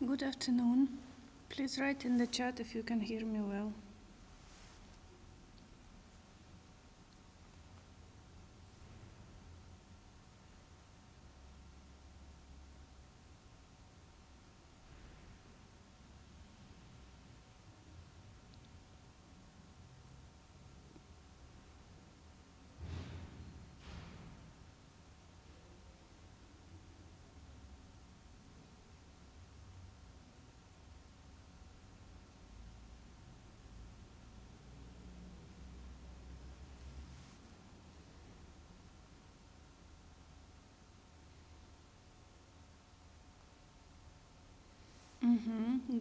Good afternoon. Please write in the chat if you can hear me well.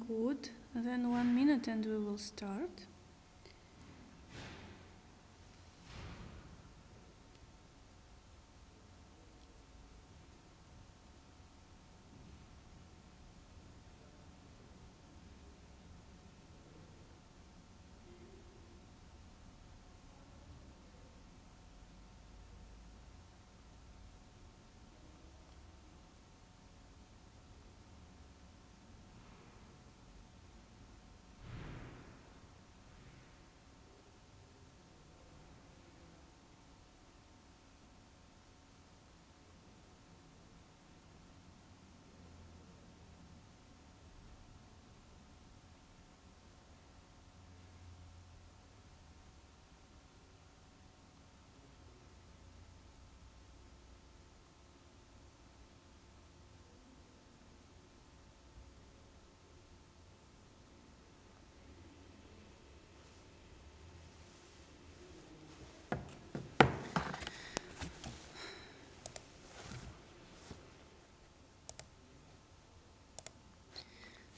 Good. Then 1 minute and we will start.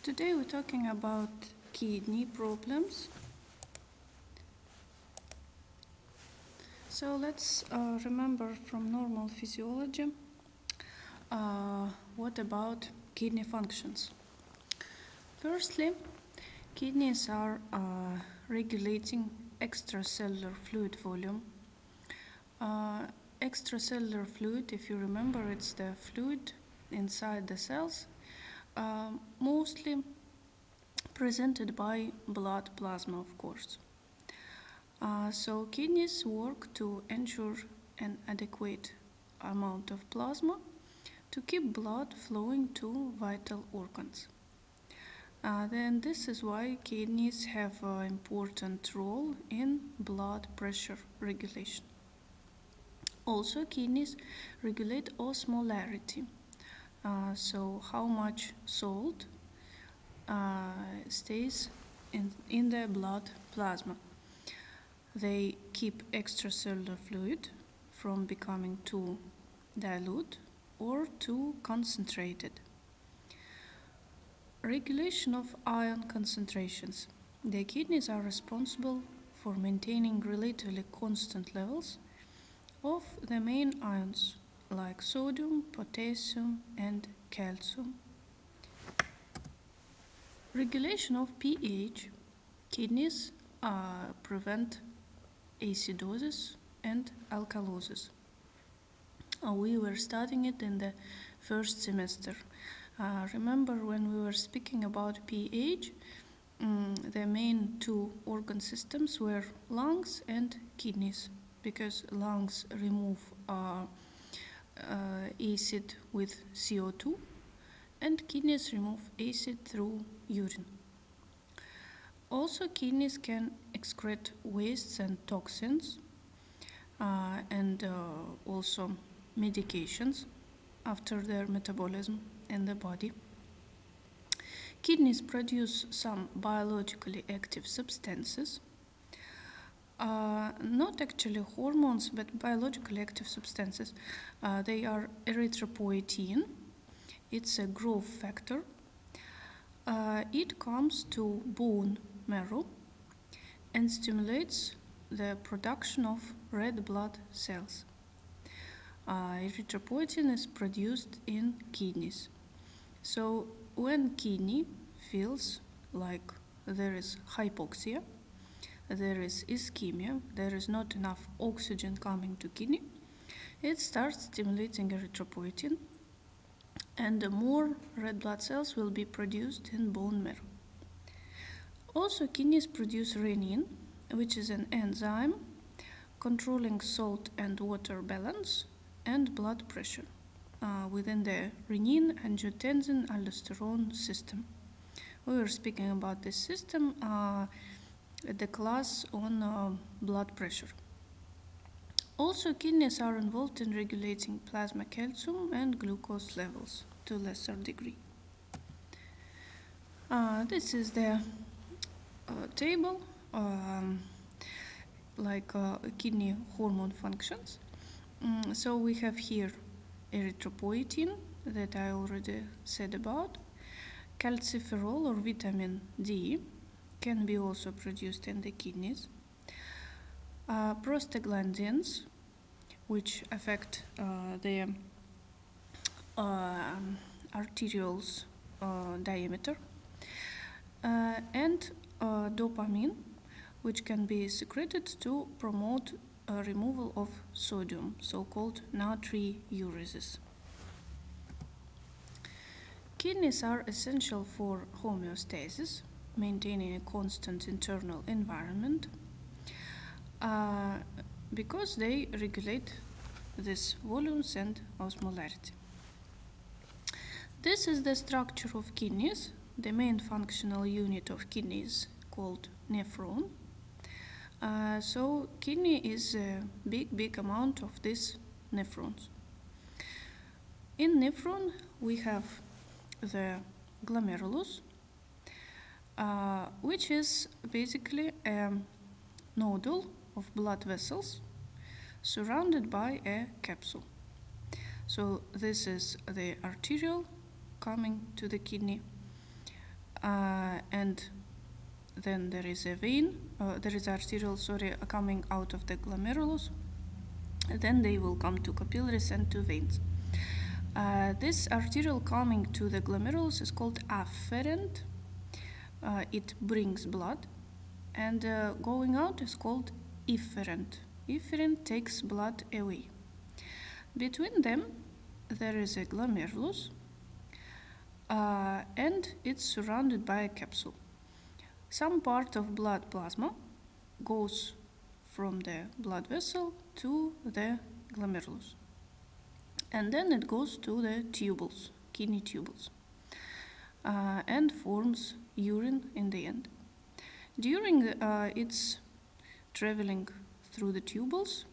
Today we're talking about kidney problems. So let's remember from normal physiology what about kidney functions. Firstly, kidneys are regulating extracellular fluid volume. Extracellular fluid, if you remember, it's the fluid inside the cells, mostly presented by blood plasma, of course. So kidneys work to ensure an adequate amount of plasma to keep blood flowing to vital organs. Then this is why kidneys have an important role in blood pressure regulation. Also, kidneys regulate osmolarity. So how much salt stays in the blood plasma. They keep extracellular fluid from becoming too dilute or too concentrated. Regulation of ion concentrations. The kidneys are responsible for maintaining relatively constant levels of the main ions like sodium, potassium, and calcium. Regulation of pH. Kidneys prevent acidosis and alkalosis. We were studying it in the first semester. Remember when we were speaking about pH, the main two organ systems were lungs and kidneys, because lungs remove acid with CO2 and kidneys remove acid through urine. Also, kidneys can excrete wastes and toxins and also medications after their metabolism in the body. Kidneys produce some biologically active substances, not actually hormones, but biologically active substances. They are erythropoietin. It's a growth factor. It comes to bone marrow and stimulates the production of red blood cells. Erythropoietin is produced in kidneys. So when kidney feels like there is hypoxia, there is ischemia, there is not enough oxygen coming to kidney, it starts stimulating erythropoietin and the more red blood cells will be produced in bone marrow. Also, kidneys produce renin, which is an enzyme controlling salt and water balance and blood pressure within the renin-angiotensin-aldosterone system. We were speaking about this system at the class on blood pressure. Also, kidneys are involved in regulating plasma calcium and glucose levels to a lesser degree. This is the table, kidney hormone functions. So we have here erythropoietin that I already said about. Calciferol or vitamin D can be also produced in the kidneys. Prostaglandins, which affect the arterioles diameter, and dopamine, which can be secreted to promote removal of sodium, so-called natriuresis. Kidneys are essential for homeostasis, maintaining a constant internal environment, because they regulate these volumes and osmolarity. This is the structure of kidneys. The main functional unit of kidneys called nephron. So kidney is a big amount of these nephrons. In nephron we have the glomerulus, which is basically a nodule of blood vessels surrounded by a capsule. So this is the arteriole coming to the kidney, and then there is a vein, arteriole, coming out of the glomerulus. Then they will come to capillaries and to veins. This arteriole coming to the glomerulus is called afferent. It brings blood, and going out is called efferent. Efferent takes blood away. Between them there is a glomerulus, and it's surrounded by a capsule. Some part of blood plasma goes from the blood vessel to the glomerulus, and then it goes to the tubules, kidney tubules, and forms urine in the end. During its traveling through the tubules,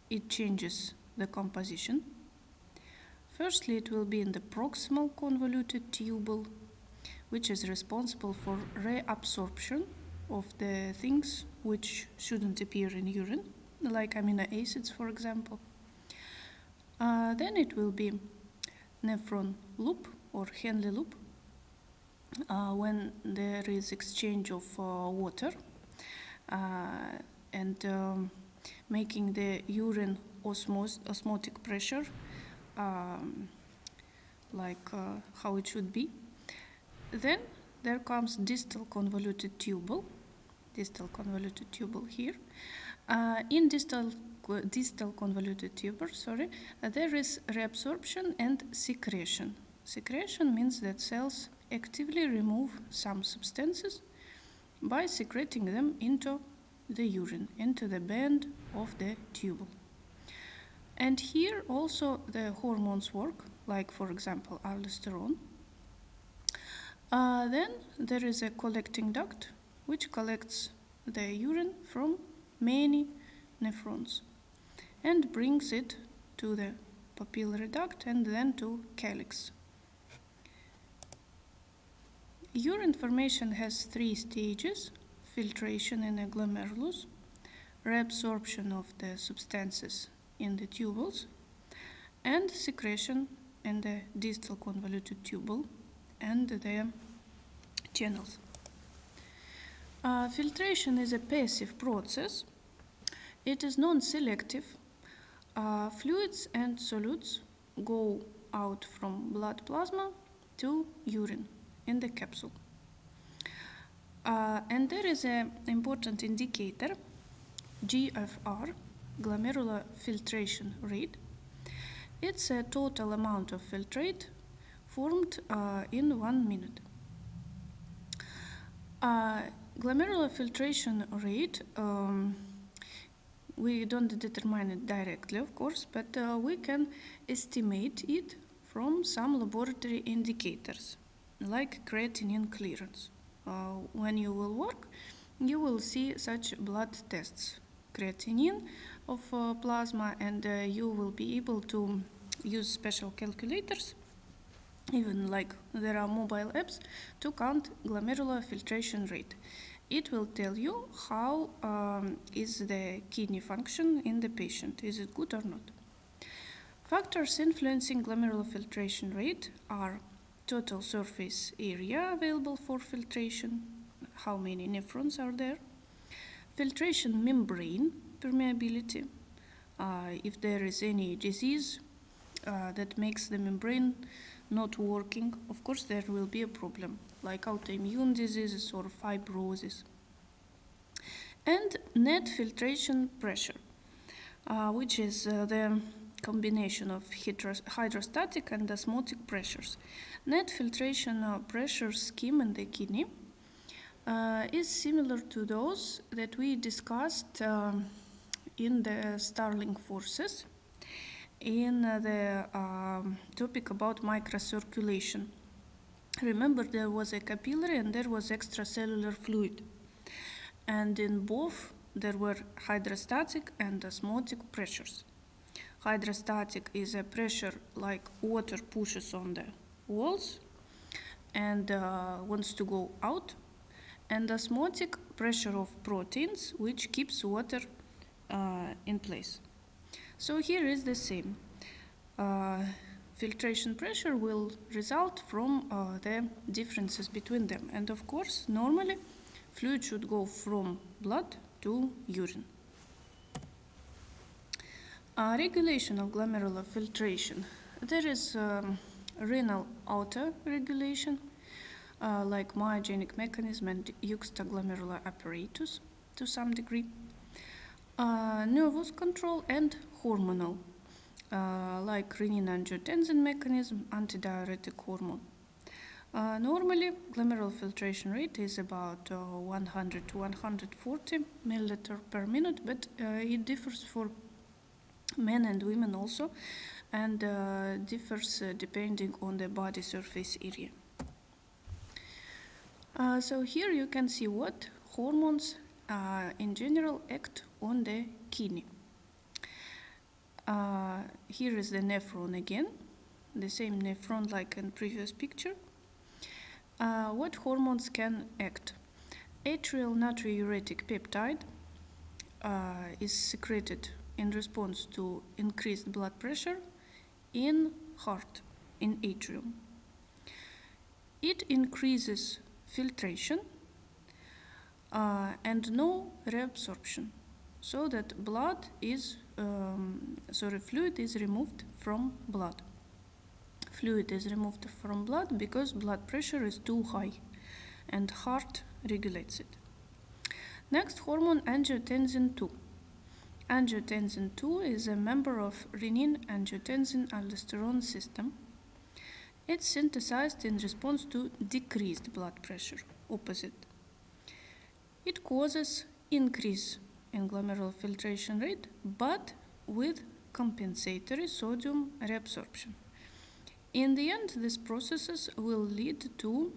it changes the composition. Firstly, it will be in the proximal convoluted tubule, which is responsible for reabsorption of the things which shouldn't appear in urine, like amino acids, for example. Then it will be nephron loop or Henle loop, when there is exchange of water and making the urine osmotic pressure how it should be. Then there comes distal convoluted tubule here. In distal convoluted tubule, there is reabsorption and secretion. Secretion means that cells actively remove some substances by secreting them into the urine, into the band of the tubule. And here also the hormones work, like for example aldosterone. Then there is a collecting duct which collects the urine from many nephrons and brings it to the papillary duct and then to calyx. Urine formation has 3 stages: filtration in the glomerulus, reabsorption of the substances in the tubules, and secretion in the distal convoluted tubule and the channels. Filtration is a passive process. It is non-selective. Fluids and solutes go out from blood plasma to urine in the capsule. And there is an important indicator, GFR, glomerular filtration rate. It's a total amount of filtrate formed in 1 minute. Glomerular filtration rate, we don't determine it directly, of course, but we can estimate it from some laboratory indicators, like creatinine clearance. When you will work, you will see such blood tests, creatinine of plasma, and you will be able to use special calculators, even like there are mobile apps, to count glomerular filtration rate. It will tell you how is the kidney function in the patient, is it good or not. Factors influencing glomerular filtration rate are total surface area available for filtration, how many nephrons are there, filtration membrane permeability, if there is any disease that makes the membrane not working, of course there will be a problem, like autoimmune diseases or fibrosis. And net filtration pressure, which is the combination of hydrostatic and osmotic pressures. Net filtration pressure scheme in the kidney is similar to those that we discussed in the Starling forces in the topic about microcirculation. Remember, there was a capillary and there was extracellular fluid, and in both there were hydrostatic and osmotic pressures. Hydrostatic is a pressure like water pushes on the walls and wants to go out, and osmotic pressure of proteins, which keeps water in place. So here is the same. Filtration pressure will result from the differences between them. And of course, normally, fluid should go from blood to urine. Regulation of glomerular filtration. There is renal auto-regulation, like myogenic mechanism and juxtaglomerular apparatus to some degree. Nervous control and hormonal, like renin-angiotensin mechanism, antidiuretic hormone. Normally, glomerular filtration rate is about 100 to 140 milliliter per minute, but it differs for men and women also, and differs depending on the body surface area. So here you can see what hormones in general act on the kidney. Here is the nephron again, the same nephron like in previous picture. What hormones can act? Atrial natriuretic peptide is secreted in response to increased blood pressure in heart, in atrium. It increases filtration and no reabsorption, so that fluid is removed from blood. Fluid is removed from blood because blood pressure is too high and heart regulates it. Next, hormone angiotensin II. Angiotensin II is a member of renin-angiotensin-aldosterone system. It's synthesized in response to decreased blood pressure, opposite. It causes increase in glomerular filtration rate, but with compensatory sodium reabsorption. In the end, these processes will lead to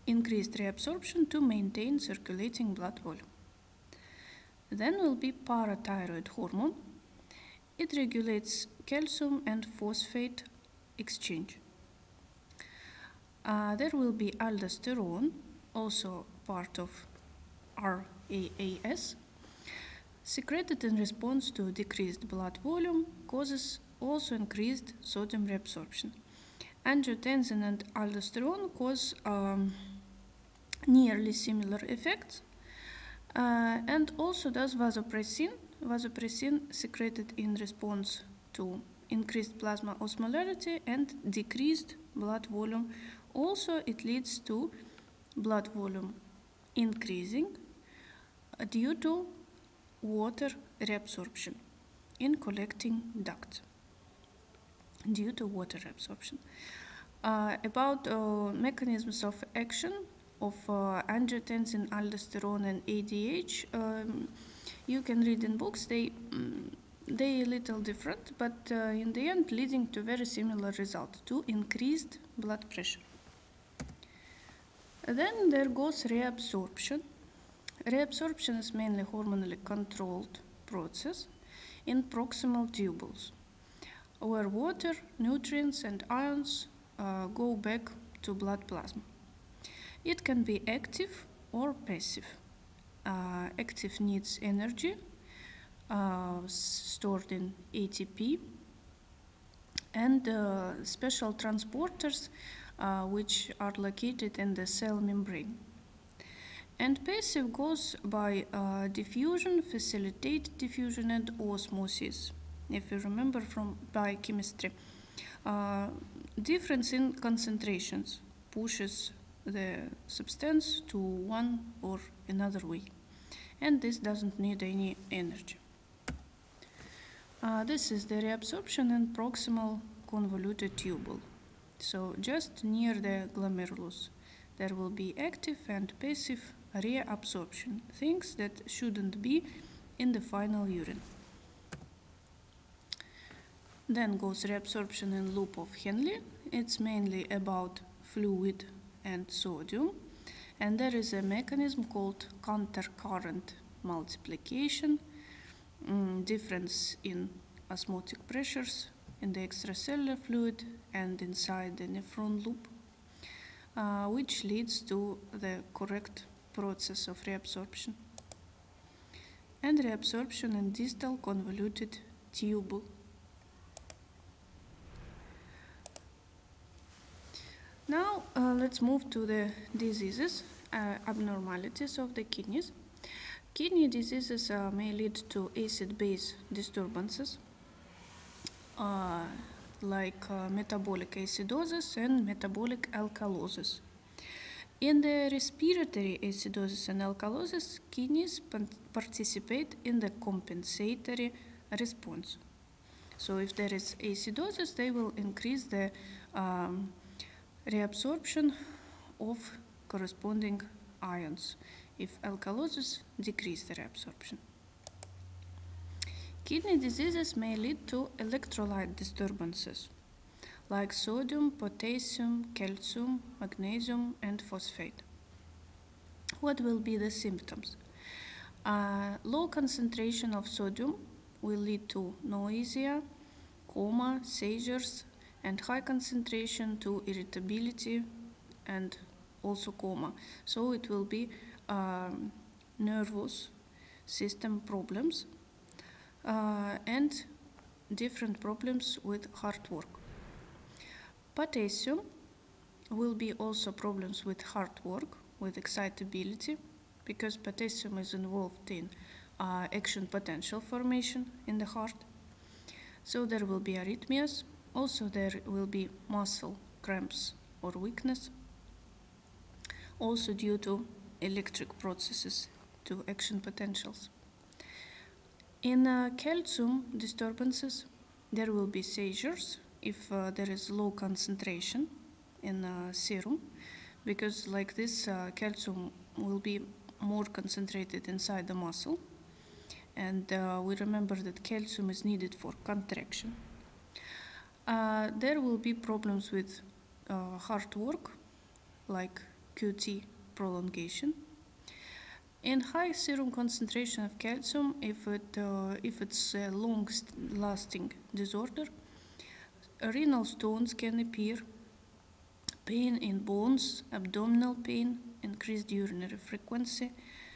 increased reabsorption to maintain circulating blood volume. Then will be parathyroid hormone. It regulates calcium and phosphate exchange. There will be aldosterone, also part of RAAS, secreted in response to decreased blood volume, causes also increased sodium reabsorption. Angiotensin and aldosterone cause nearly similar effects, and also does vasopressin. Vasopressin secreted in response to increased plasma osmolarity and decreased blood volume. Also, it leads to blood volume increasing due to water reabsorption in collecting ducts. due to water absorption. About mechanisms of action of angiotensin, aldosterone, and ADH, you can read in books. They a little different, but in the end leading to very similar result, to increased blood pressure. Then there goes reabsorption. Reabsorption is mainly hormonally controlled process in proximal tubules, where water, nutrients, and ions go back to blood plasma. It can be active or passive. Active needs energy stored in ATP and special transporters which are located in the cell membrane. And passive goes by diffusion, facilitated diffusion, and osmosis. If you remember from biochemistry, difference in concentrations pushes the substance to one or another way, and this doesn't need any energy. This is the reabsorption in proximal convoluted tubule. So just near the glomerulus, there will be active and passive reabsorption, things that shouldn't be in the final urine. Then goes reabsorption in loop of Henle. It's mainly about fluid and sodium, and there is a mechanism called countercurrent multiplication, difference in osmotic pressures in the extracellular fluid and inside the nephron loop, which leads to the correct process of reabsorption. And reabsorption in distal convoluted tubule. Now let's move to the diseases, abnormalities of the kidneys. Kidney diseases may lead to acid-base disturbances like metabolic acidosis and metabolic alkalosis. In the respiratory acidosis and alkalosis, kidneys participate in the compensatory response. So if there is acidosis, they will increase the reabsorption of corresponding ions. If alkalosis, decrease the reabsorption. Kidney diseases may lead to electrolyte disturbances like sodium, potassium, calcium, magnesium, and phosphate. What will be the symptoms? Low concentration of sodium will lead to nausea, coma, seizures, and high concentration to irritability and also coma. So it will be nervous system problems and different problems with heart work. Potassium will be also problems with heart work, with excitability, because potassium is involved in action potential formation in the heart. So there will be arrhythmias. Also there will be muscle cramps or weakness, also due to electric processes to action potentials. In calcium disturbances, there will be seizures if there is low concentration in serum, because like this calcium will be more concentrated inside the muscle, and we remember that calcium is needed for contraction. There will be problems with heart work, like QT prolongation. In high serum concentration of calcium, if it's a long-lasting disorder, renal stones can appear, pain in bones, abdominal pain, increased urinary frequency,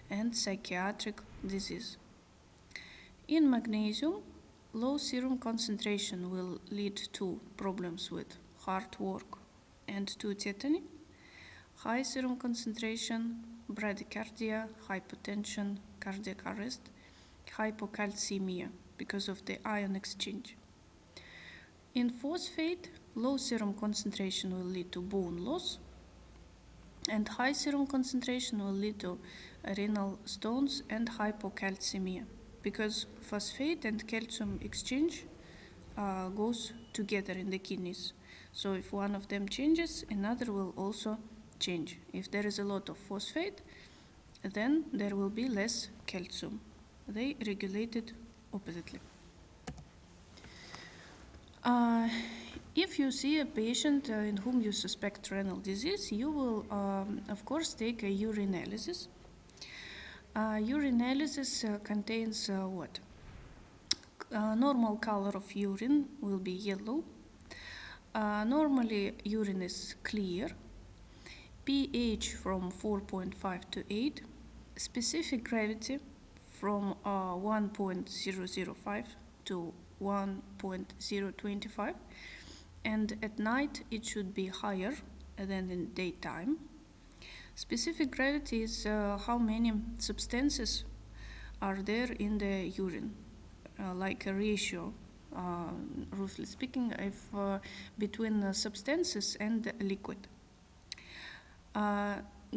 and psychiatric disease. In magnesium, low serum concentration will lead to problems with heart work and to tetany. High serum concentration, bradycardia, hypotension, cardiac arrest, hypocalcemia because of the ion exchange. In phosphate, low serum concentration will lead to bone loss, and high serum concentration will lead to renal stones and hypocalcemia, because phosphate and calcium exchange goes together in the kidneys. So if one of them changes, another will also change. If there is a lot of phosphate, then there will be less calcium. They regulated oppositely. If you see a patient in whom you suspect renal disease, you will, of course, take a urinalysis. Urinalysis contains what? Normal color of urine will be yellow. Normally, urine is clear. pH from 4.5 to 8. Specific gravity from 1.005 to 1.025. And at night, it should be higher than in daytime. Specific gravity is how many substances are there in the urine, like a ratio, roughly speaking, if between substances and liquid.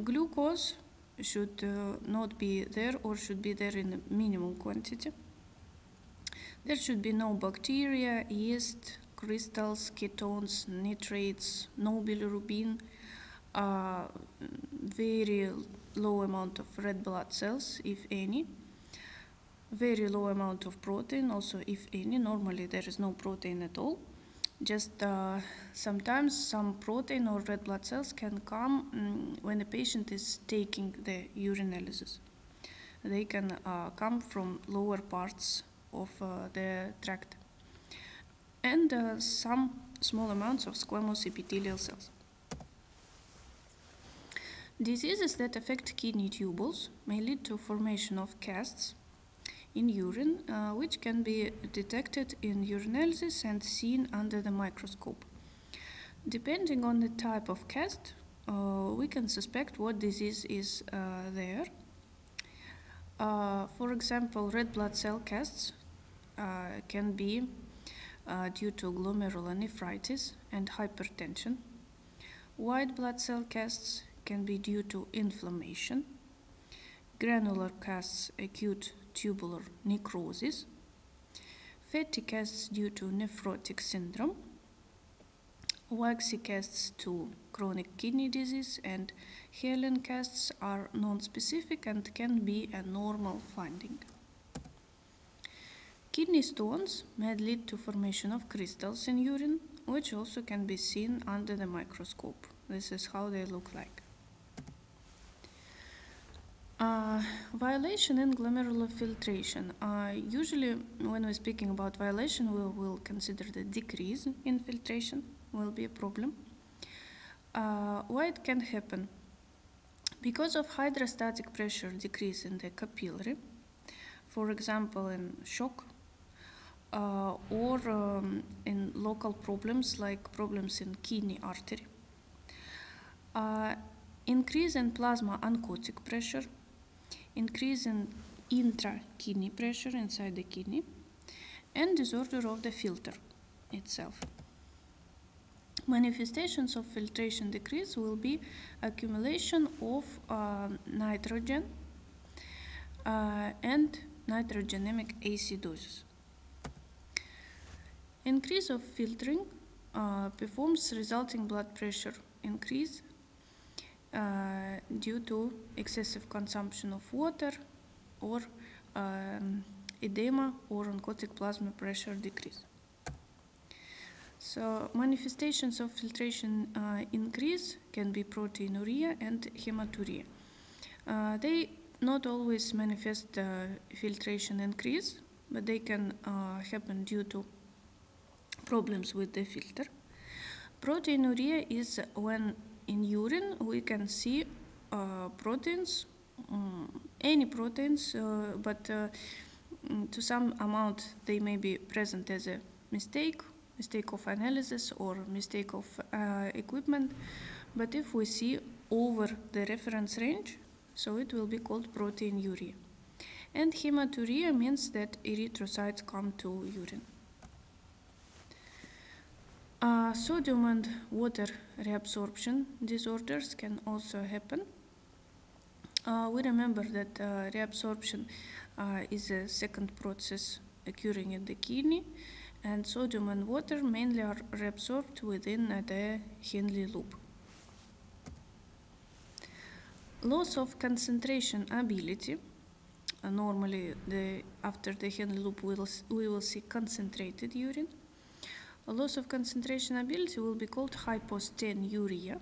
Glucose should not be there or should be there in a minimum quantity. There should be no bacteria, yeast, crystals, ketones, nitrates, no bilirubin, very low amount of red blood cells, if any, very low amount of protein, also if any. Normally there is no protein at all. Just sometimes some protein or red blood cells can come when a patient is taking the urinalysis. They can come from lower parts of the tract. And some small amounts of squamous epithelial cells. Diseases that affect kidney tubules may lead to formation of casts in urine, which can be detected in urinalysis and seen under the microscope. Depending on the type of cast, we can suspect what disease is there. For example, red blood cell casts can be due to glomerular nephritis and hypertension. White blood cell casts can be due to inflammation. Granular casts, acute tubular necrosis. Fatty casts due to nephrotic syndrome. Waxy casts to chronic kidney disease, and Henle casts are non-specific and can be a normal finding. Kidney stones may lead to formation of crystals in urine, which also can be seen under the microscope. This is how they look like. Violation in glomerular filtration. Usually when we're speaking about violation, we will consider the decrease in filtration will be a problem. Why it can happen? Because of hydrostatic pressure decrease in the capillary, for example in shock, or in local problems like problems in kidney artery. Increase in plasma oncotic pressure, increase in intra-kidney pressure inside the kidney, and disorder of the filter itself. Manifestations of filtration decrease will be accumulation of nitrogen and nitrogenemic acidosis. Increase of filtering performs resulting blood pressure increase due to excessive consumption of water or edema or oncotic plasma pressure decrease. So manifestations of filtration increase can be proteinuria and hematuria. They not always manifest filtration increase, but they can happen due to problems with the filter. Proteinuria is when in urine we can see proteins, any proteins, but to some amount they may be present as a mistake of analysis or mistake of equipment. But if we see over the reference range, so it will be called proteinuria. And hematuria means that erythrocytes come to urine. Sodium and water reabsorption disorders can also happen. We remember that reabsorption is a second process occurring in the kidney, and sodium and water mainly are reabsorbed within the Henle loop. Loss of concentration ability. Normally, after the Henle loop, we will see concentrated urine. A loss of concentration ability will be called hypostenuria,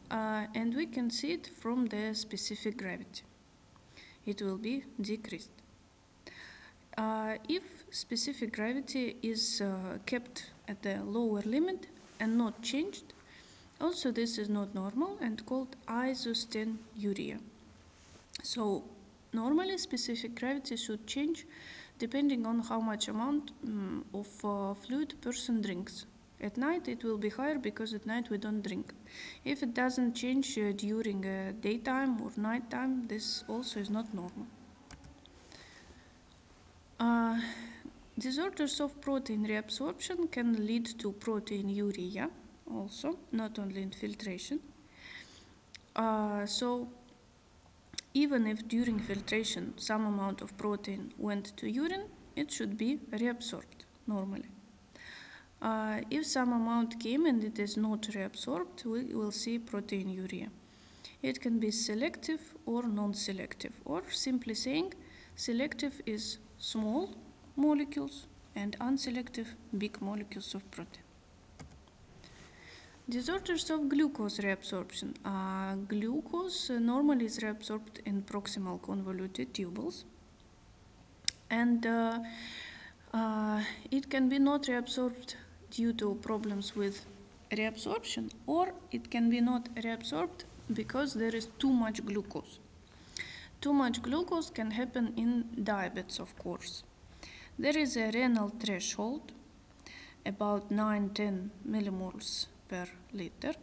and we can see it from the specific gravity. It will be decreased. If specific gravity is kept at the lower limit and not changed, also this is not normal and called isostenuria. So normally specific gravity should change depending on how much amount of fluid person drinks. At night it will be higher because at night we don't drink. If it doesn't change during daytime or nighttime, this also is not normal. Disorders of protein reabsorption can lead to proteinuria also, not only in filtration. So even if during filtration some amount of protein went to urine, it should be reabsorbed normally. If some amount came and it is not reabsorbed, we will see proteinuria. It can be selective or non-selective, or simply saying selective is small molecules and unselective big molecules of protein. Disorders of glucose reabsorption. Glucose normally is reabsorbed in proximal convoluted tubules, and it can be not reabsorbed due to problems with reabsorption, or it can be not reabsorbed because there is too much glucose. Too much glucose can happen in diabetes, of course. There is a renal threshold, about 9-10 millimoles per liter.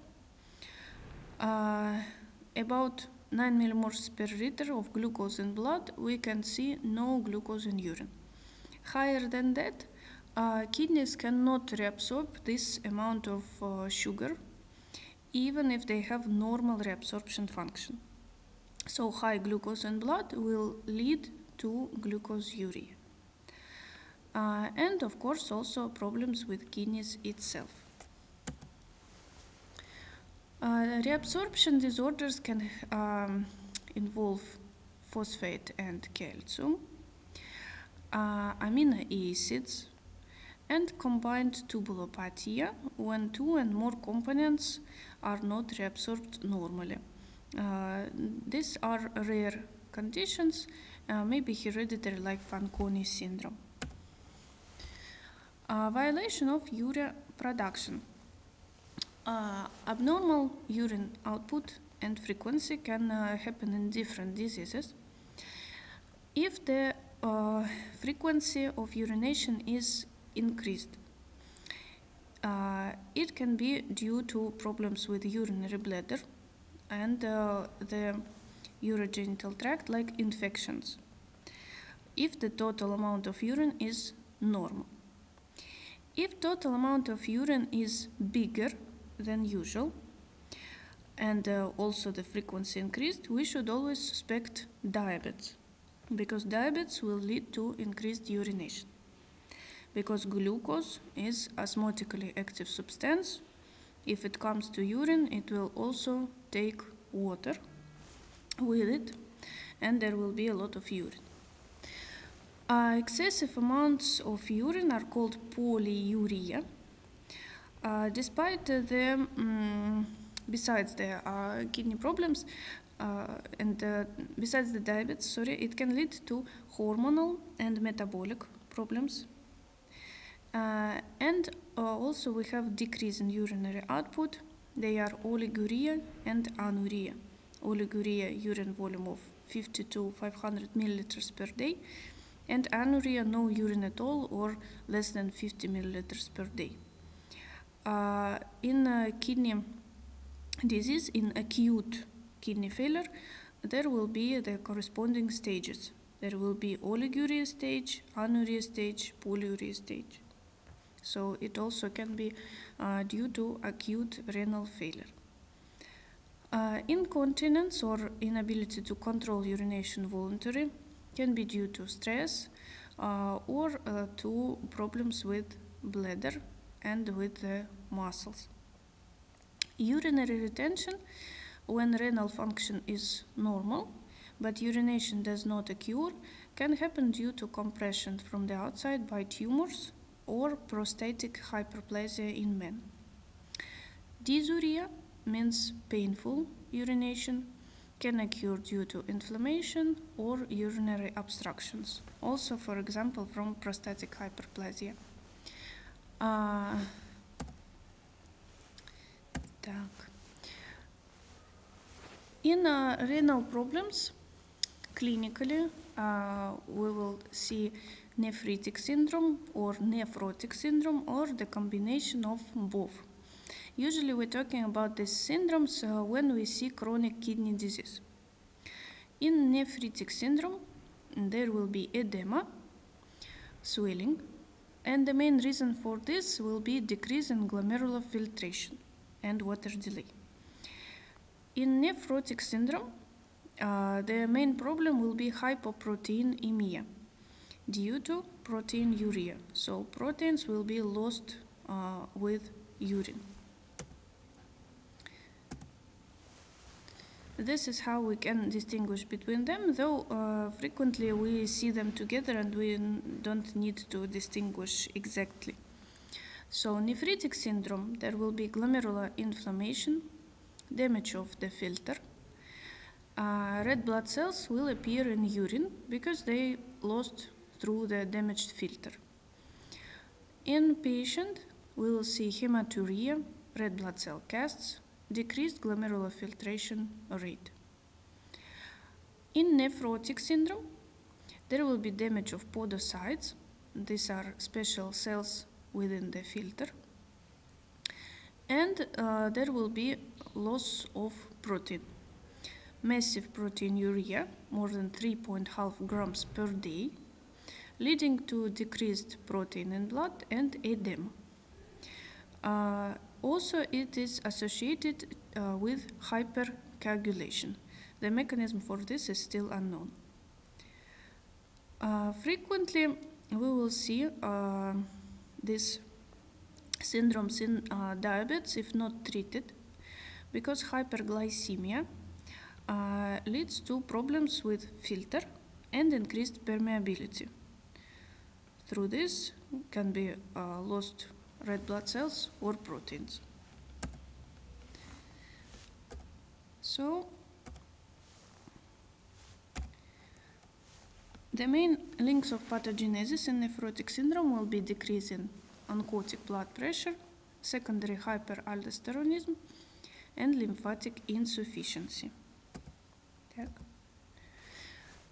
About 9 millimoles per liter of glucose in blood, we can see no glucose in urine. Higher than that, kidneys cannot reabsorb this amount of sugar, even if they have normal reabsorption function. So high glucose in blood will lead to glucoseuria. And of course also problems with kidneys itself. Reabsorption disorders can involve phosphate and calcium, amino acids, and combined tubulopathia when two and more components are not reabsorbed normally. These are rare conditions, maybe hereditary like Fanconi syndrome. Violation of urea production. Abnormal urine output and frequency can happen in different diseases. If the frequency of urination is increased, it can be due to problems with urinary bladder and the urogenital tract, like infections, if the total amount of urine is normal. If total amount of urine is bigger than usual and also the frequency increased, we should always suspect diabetes, because diabetes will lead to increased urination. Because glucose is osmotically active substance, if it comes to urine, it will also take water with it, and there will be a lot of urine. Excessive amounts of urine are called polyuria. Despite besides the kidney problems and besides the diabetes, it can lead to hormonal and metabolic problems. And also we have decrease in urinary output. They are oliguria and anuria. Oliguria, urine volume of 50 to 500 milliliters per day, and anuria, no urine at all or less than 50 milliliters per day. In kidney disease, in acute kidney failure, there will be the corresponding stages. There will be oliguria stage, anuria stage, polyuria stage. So it also can be due to acute renal failure. Incontinence or inability to control urination voluntary can be due to stress, or to problems with bladder and with the muscles. Urinary retention, when renal function is normal but urination does not occur, can happen due to compression from the outside by tumors or prostatic hyperplasia in men. Dysuria means painful urination, can occur due to inflammation or urinary obstructions, also for example from prostatic hyperplasia. In renal problems, clinically, we will see nephritic syndrome or nephrotic syndrome or the combination of both. Usually we're talking about these syndromes when we see chronic kidney disease. In nephritic syndrome, there will be edema, swelling, and the main reason for this will be decrease in glomerular filtration and water delay. In nephrotic syndrome, the main problem will be hypoproteinemia due to protein urea. So proteins will be lost with urine. This is how we can distinguish between them, though frequently we see them together and we don't need to distinguish exactly. So nephritic syndrome, there will be glomerular inflammation, damage of the filter. Red blood cells will appear in urine because they lost through the damaged filter. In patient, we will see hematuria, red blood cell casts, decreased glomerular filtration rate. In nephrotic syndrome, there will be damage of podocytes. These are special cells within the filter. And there will be loss of protein. Massive protein urea, more than 3.5 grams per day, leading to decreased protein in blood and edema. Also, it is associated with hypercoagulation. The mechanism for this is still unknown. Frequently, we will see these syndromes in diabetes if not treated, because hyperglycemia leads to problems with filter and increased permeability. Through this can be lost red blood cells or proteins. So the main links of pathogenesis in nephrotic syndrome will be decrease in oncotic blood pressure, secondary hyperaldosteronism, and lymphatic insufficiency.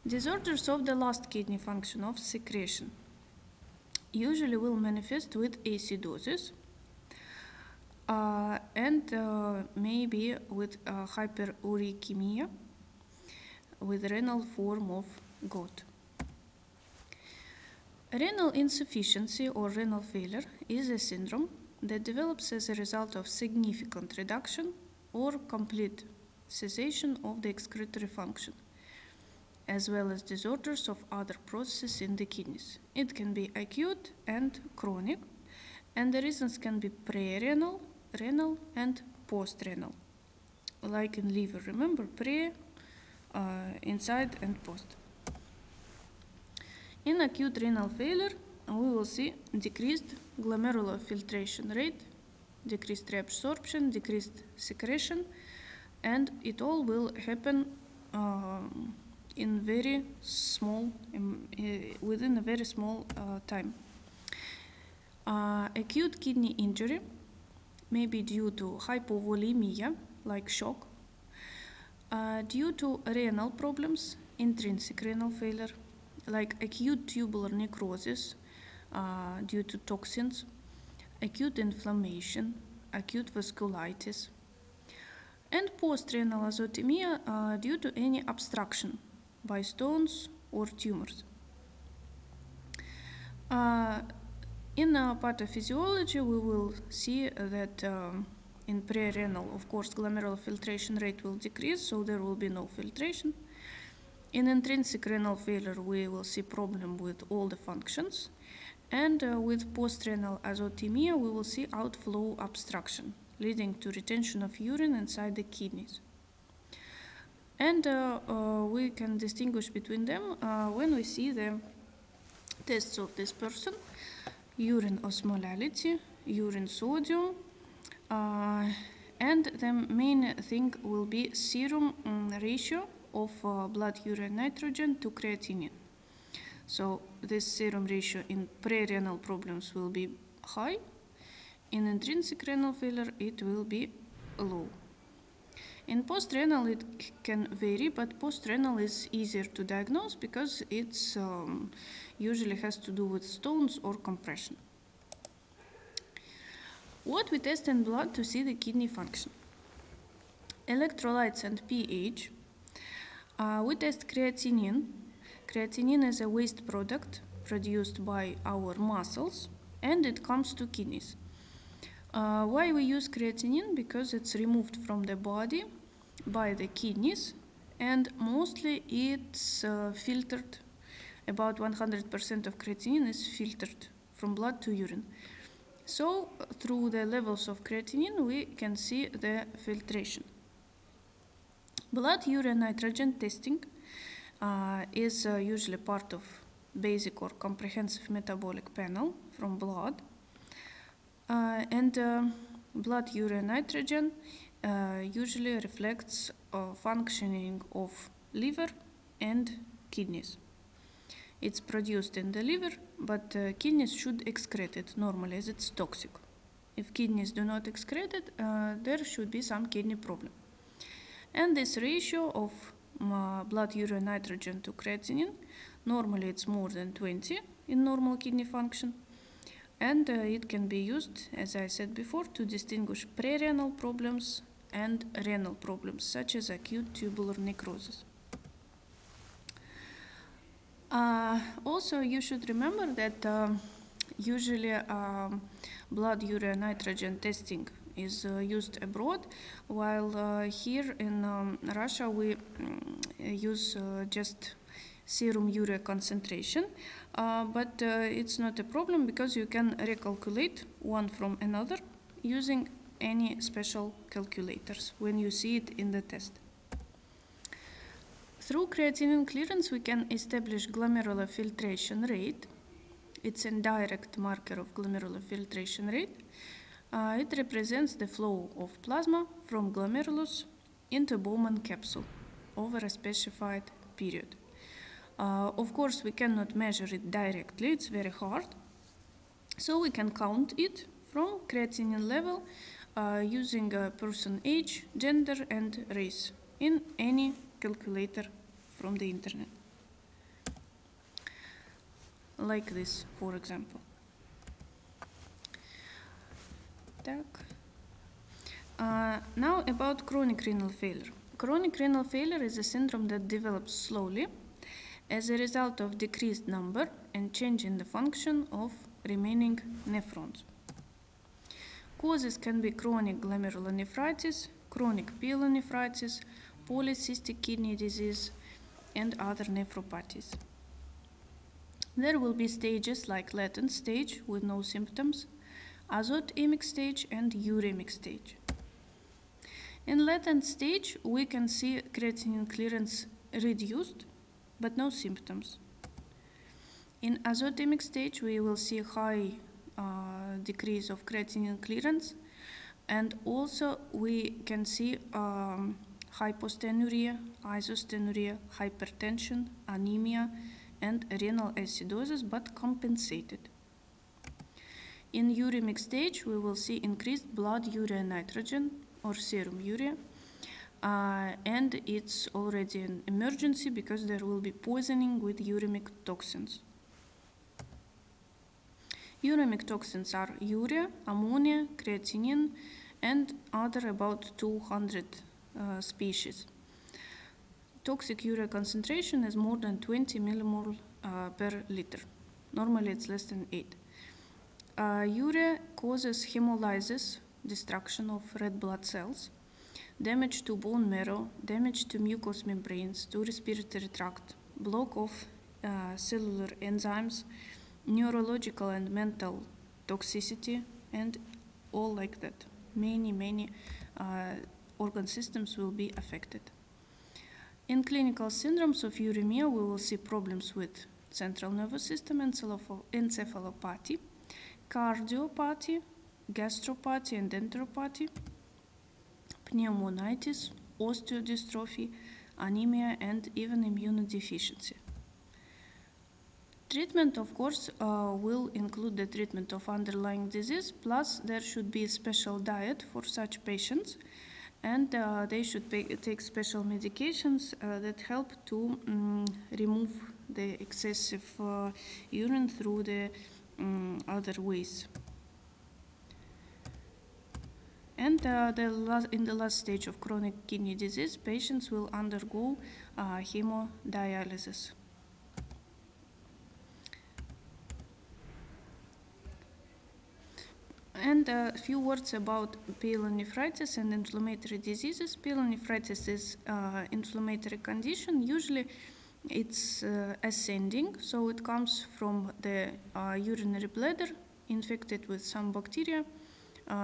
Disorders of the last kidney function of secretion usually will manifest with acidosis and maybe with hyperuricemia with renal form of gout. Renal insufficiency or renal failure is a syndrome that develops as a result of significant reduction or complete cessation of the excretory function, as well as disorders of other processes in the kidneys. It can be acute and chronic, and the reasons can be pre-renal, renal, and post-renal. Like in liver, remember, pre, inside, and post. In acute renal failure, we will see decreased glomerular filtration rate, decreased reabsorption, decreased secretion, and it all will happen in very small, within a very small time. Acute kidney injury may be due to hypovolemia, like shock, due to renal problems, intrinsic renal failure, like acute tubular necrosis due to toxins, acute inflammation, acute vasculitis, and post-renal azotemia due to any obstruction by stones or tumors. In pathophysiology, we will see that in pre-renal, of course, glomerular filtration rate will decrease, so there will be no filtration. In intrinsic renal failure, we will see problem with all the functions. And with post-renal azotemia, we will see outflow obstruction, leading to retention of urine inside the kidneys. And we can distinguish between them when we see the tests of this person: urine osmolality, urine sodium, and the main thing will be serum ratio of blood urine nitrogen to creatinine. So this serum ratio in pre-renal problems will be high. In intrinsic renal failure, it will be low. In post-renal, it can vary, but post-renal is easier to diagnose because it's usually has to do with stones or compression. What we test in blood to see the kidney function? Electrolytes and pH. We test creatinine. Creatinine is a waste product produced by our muscles, and it comes to kidneys. Why we use creatinine? Because it's removed from the body by the kidneys, and mostly it's filtered. About 100% of creatinine is filtered from blood to urine. So through the levels of creatinine, we can see the filtration. Blood urine nitrogen testing is usually part of basic or comprehensive metabolic panel from blood. And blood urine nitrogen usually reflects functioning of liver and kidneys. It's produced in the liver, but kidneys should excrete it normally as it's toxic. If kidneys do not excrete it, there should be some kidney problem. And this ratio of blood urine nitrogen to creatinine, normally it's more than 20 in normal kidney function. And it can be used, as I said before, to distinguish pre-renal problems and renal problems, such as acute tubular necrosis. Also, you should remember that usually blood urine nitrogen testing is used abroad, while here in Russia we use just serum urea concentration, but it's not a problem because you can recalculate one from another using any special calculators when you see it in the test. Through creatinine clearance, we can establish glomerular filtration rate. It's a direct marker of glomerular filtration rate. It represents the flow of plasma from glomerulus into Bowman capsule over a specified period. Of course, we cannot measure it directly, it's very hard. So we can count it from creatinine level using a person age, gender, and race in any calculator from the internet. Like this, for example. Now about chronic renal failure. Chronic renal failure is a syndrome that develops slowly as a result of decreased number and change in the function of remaining nephrons. Causes can be chronic glomerulonephritis, chronic pyelonephritis, polycystic kidney disease, and other nephropathies. There will be stages like latent stage with no symptoms, azotemic stage, and uremic stage. In latent stage, we can see creatinine clearance reduced, but no symptoms. In azotemic stage, we will see high decrease of creatinine clearance, and also we can see hypostenuria, isostenuria, hypertension, anemia, and renal acidosis, but compensated. In uremic stage, we will see increased blood urine nitrogen or serum urea, and it's already an emergency because there will be poisoning with uremic toxins. Uremic toxins are urea, ammonia, creatinine, and other about 200 species. Toxic urea concentration is more than 20 millimole per liter. Normally it's less than 8. Urea causes hemolysis, destruction of red blood cells. damage to bone marrow, damage to mucous membranes, to respiratory tract, block of cellular enzymes, neurological and mental toxicity, and all like that. Many organ systems will be affected. In clinical syndromes of uremia, we will see problems with central nervous system encephalopathy, cardiopathy, gastropathy and enteropathy, pneumonitis, osteodystrophy, anemia, and even immunodeficiency. Treatment, of course, will include the treatment of underlying disease, plus there should be a special diet for such patients, and they should take special medications that help to remove the excessive urine through the other ways. And in the last stage of chronic kidney disease, patients will undergo hemodialysis. And a few words about pyelonephritis and inflammatory diseases. Pyelonephritis is an inflammatory condition. Usually it's ascending, so it comes from the urinary bladder infected with some bacteria.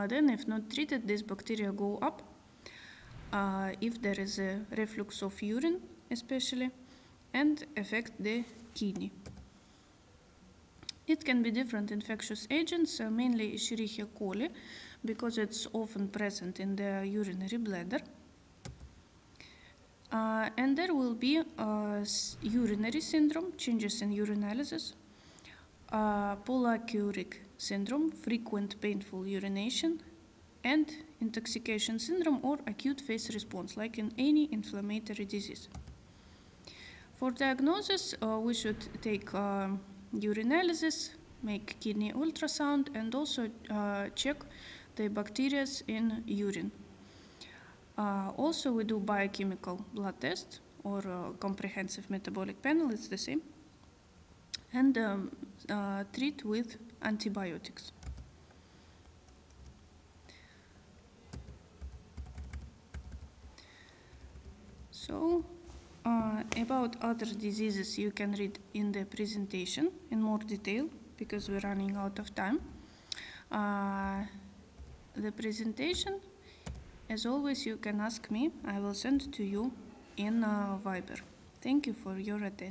Then if not treated, these bacteria go up. If there is a reflux of urine especially, and affect the kidney. It can be different infectious agents, mainly Escherichia coli, because it's often present in the urinary bladder. And there will be urinary syndrome, changes in urinalysis, pollakiuric syndrome, frequent painful urination, and intoxication syndrome or acute phase response, like in any inflammatory disease. For diagnosis, we should take urinalysis, make kidney ultrasound, and also check the bacteria in urine. Also, we do biochemical blood test or comprehensive metabolic panel, it's the same, and treat with antibiotics. So, about other diseases you can read in the presentation in more detail because we're running out of time. The presentation, as always, you can ask me. I will send to you in Viber. Thank you for your attention.